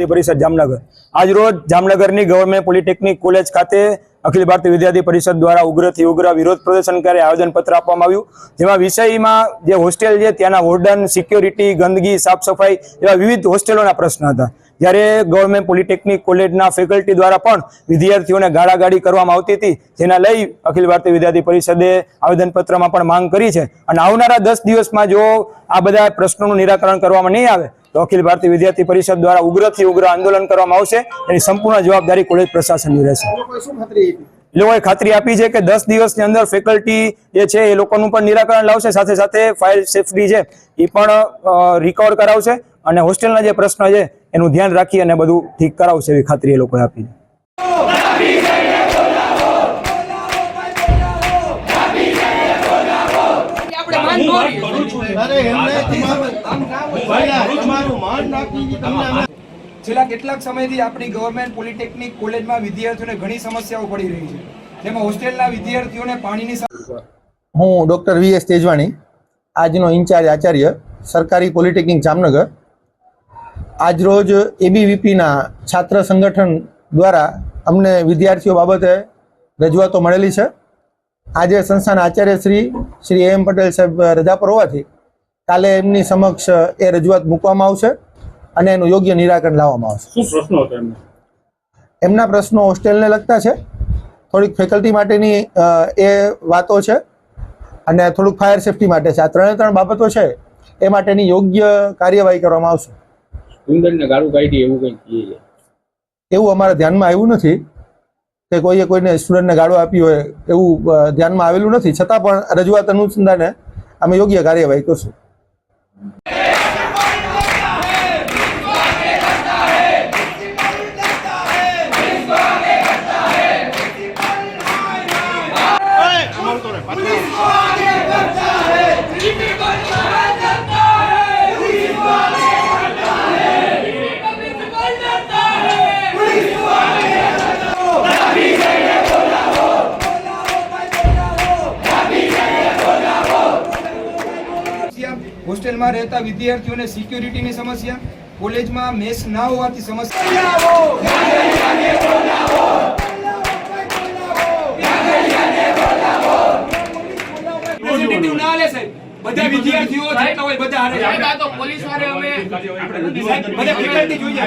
પરિષદ જામનગર આજ રોજ જામનગરની ગવર્મેન્ટ પોલિટેકનિક કોલેજ ખાતે અખિલ ભારતીય વિદ્યાર્થી પરિષદ દ્વારા ઉગ્રથી ઉગ્ર વિરોધ પ્રદર્શન કરી આવેદનપત્ર આપવામાં આવ્યું, જેમાં વિષયમાં જે હોસ્ટેલ છે ત્યાંના વોર્ડન, સિક્યોરિટી, ગંદકી, સાફ સફાઈ એવા વિવિધ હોસ્ટેલોના પ્રશ્ન હતા। જ્યારે ગવર્મેન્ટ પોલિટેકનિક કોલેજના ફેકલ્ટી દ્વારા પણ વિદ્યાર્થીઓને ગાળાગાળી કરવામાં આવતી હતી, જેના લઈ અખિલ ભારતીય વિદ્યાર્થી પરિષદે આવેદનપત્રમાં પણ માંગ કરી છે અને આવનારા 10 દિવસમાં જો આ બધા પ્રશ્નોનું નિરાકરણ કરવામાં નહીં આવે તો અખિલ ભારતીય વિદ્યાર્થી પરિષદ દ્વારા ઉગ્રથી ઉગ્ર આંદોલન કરવામાં આવશે। એની સંપૂર્ણ જવાબદારી કોલેજ પ્રશાસનની રહેશે। લોકોએ ખાતરી આપી છે કે 10 દિવસની અંદર ફેકલ્ટી જે છે એ લોકોનું પણ નિરાકરણ લાવશે, સાથે સાથે ફાયર સેફટી છે એ પણ રિકવર કરાવશે અને હોસ્ટેલના જે પ્રશ્ન છે એનું ધ્યાન રાખી અને બધું ઠીક કરાવશે એવી ખાતરી એ લોકોએ આપી છે। છેલ્લા કેટલાક સમયથી આપણી ગવર્મેન્ટ પોલિટેકનિક કોલેજમાં વિદ્યાર્થીઓને ઘણી સમસ્યાઓ પડી રહી છે, જેમાં હોસ્ટેલના વિદ્યાર્થીઓને પાણીની હું ડોક્ટર વીએસ તેજવાણી, આજનો ઇન્ચાર્જ આચાર્ય સરકારી પોલિટેકનિક જામનગર। આજરોજ એબીવીપીના છાત્ર સંગઠન દ્વારા અમને વિદ્યાર્થીઓ બાબતે રજૂઆતો મળેલી છે। આજે સંસ્થાના આચાર્ય શ્રી એમ પટેલ સાહેબ રજા પર હોવાથી કાલે એમની સમક્ષ એ રજૂઆત મૂકવામાં આવશે અને એનું યોગ્ય નિરાકરણ લાવવામાં આવશે। શું પ્રશ્નો હતા એમના પ્રશ્નો હોસ્ટેલને લગતા છે, થોડીક ફેકલ્ટી માટેની એ વાતો છે અને થોડુંક ફાયર સેફટી માટે છે। આ 3 બાબતો છે એ માટેની યોગ્ય કાર્યવાહી કરવામાં આવશે। સ્ટુડન્ટને ગાળું કાઢી એવું કંઈ એવું અમારા ધ્યાનમાં આવ્યું નથી કે કોઈએ કોઈને સ્ટુડન્ટને ગાળો આપી હોય, એવું ધ્યાનમાં આવેલું નથી, છતાં પણ રજૂઆત અનુસંધાને અમે યોગ્ય કાર્યવાહી કરશું। હોસ્ટેલમાં રહેતા વિદ્યાર્થીઓને સિક્યોરિટીની સમસ્યા, કોલેજમાં મેસ ના હોવાથી સમસ્યા, બધા વિદ્યાર્થીઓ જેટલા હોય બધા હારે તો પોલીસ વાળે અમે બધા ફેકલ્ટી જોઈએ,